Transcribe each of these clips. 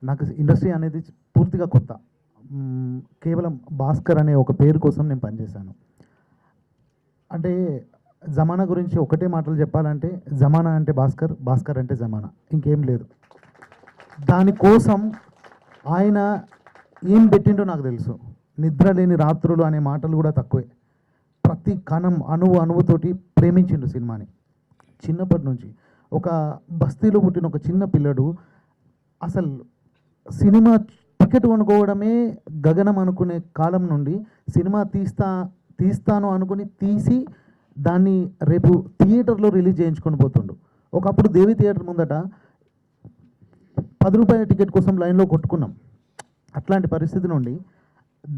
నాకు ఇండస్ట్రీ అనేది పూర్తిగా కొత్త. కేవలం భాస్కర్ అనే ఒక పేరు కోసం నేను పనిచేశాను. అంటే జమానా గురించి ఒకటే మాటలు చెప్పాలంటే, జమానా అంటే భాస్కర్, భాస్కర్ అంటే జమానా, ఇంకేం లేదు. దానికోసం ఆయన ఏం పెట్టిండో నాకు తెలుసు. నిద్ర లేని రాత్రులు అనే మాటలు కూడా తక్కువే. ప్రతి కణం అణువుతోటి ప్రేమించిండు సినిమాని. చిన్నప్పటి నుంచి ఒక బస్తీలో పుట్టిన ఒక చిన్న పిల్లడు అసలు సినిమా టికెట్ కొనుక్కోవడమే గగనం అనుకునే కాలం నుండి సినిమా తీస్తాను అనుకుని తీసి దాన్ని రేపు థియేటర్లో రిలీజ్ చేయించుకొని పోతుండు. ఒకప్పుడు దేవి థియేటర్ ముందట 10 రూపాయల టికెట్ కోసం లైన్లో కొట్టుకున్నాం. అట్లాంటి పరిస్థితి నుండి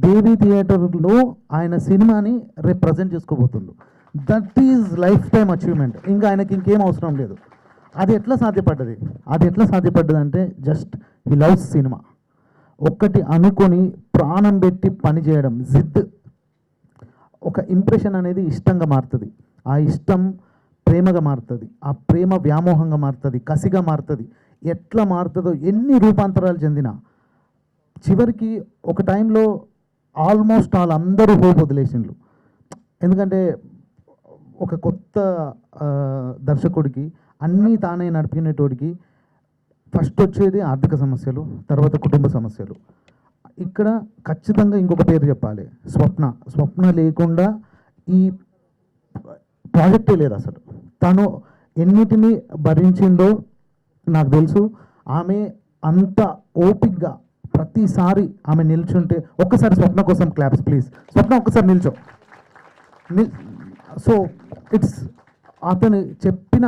దేవి థియేటర్లో ఆయన సినిమాని రేపు ప్రజెంట్ చేసుకోబోతుండు. That is lifetime achievement. ఇంకా ఆయనకి ఇంకేం అవసరం లేదు. అది ఎట్లా సాధ్యపడ్డది అంటే జస్ట్ హీ లవ్స్ సినిమా. ఒక్కటి అనుకొని ప్రాణం పెట్టి పని చేయడం, జిద్. ఒక ఇంప్రెషన్ అనేది ఇష్టంగా మారుతుంది, ఆ ఇష్టం ప్రేమగా మారుతుంది, ఆ ప్రేమ వ్యామోహంగా మారుతుంది, కసిగా మారుతుంది. ఎట్లా మారుతుందో ఎన్ని రూపాంతరాలు చెందినా చివరికి ఒక టైంలో ఆల్మోస్ట్ అందరూ హోప్ వదిలేసిండ్రు. ఎందుకంటే ఒక కొత్త దర్శకుడికి అన్నీ తానే నడిపినటోడికి ఫస్ట్ వచ్చేది ఆర్థిక సమస్యలు, తర్వాత కుటుంబ సమస్యలు. ఇక్కడ ఖచ్చితంగా ఇంకొక పేరు చెప్పాలి, స్వప్న లేకుండా ఈ ప్రాజెక్టే లేదు అసలు. తను ఎన్నిటిని భరించిందో నాకు తెలుసు. ఆమె అంత ఓపిక్గా ప్రతిసారి ఆమె నిల్చుంటే, ఒక్కసారి స్వప్న కోసం క్లాప్స్ ప్లీజ్. స్వప్న ఒక్కసారి నిల్చో. సో ఇట్స్ అతను చెప్పిన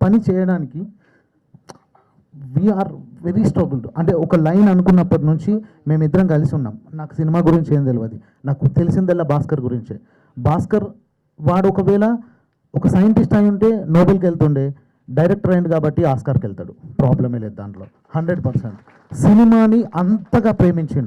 పని చేయడానికి వీఆర్ వెరీ స్ట్రగుల్డ్. అంటే ఒక లైన్ అనుకున్నప్పటి నుంచి మేమిద్దరం కలిసి ఉన్నాం. నాకు సినిమా గురించి ఏం తెలియదు, నాకు తెలిసిందల్లా భాస్కర్ గురించే. భాస్కర్ వాడు ఒకవేళ ఒక సైంటిస్ట్ అయి ఉంటే నోబెల్కి వెళ్తుండే, డైరెక్టర్ అయింది కాబట్టి ఆస్కార్కి వెళ్తాడు, ప్రాబ్లమే లేదు దాంట్లో. 100% సినిమాని అంతగా ప్రేమించిండు.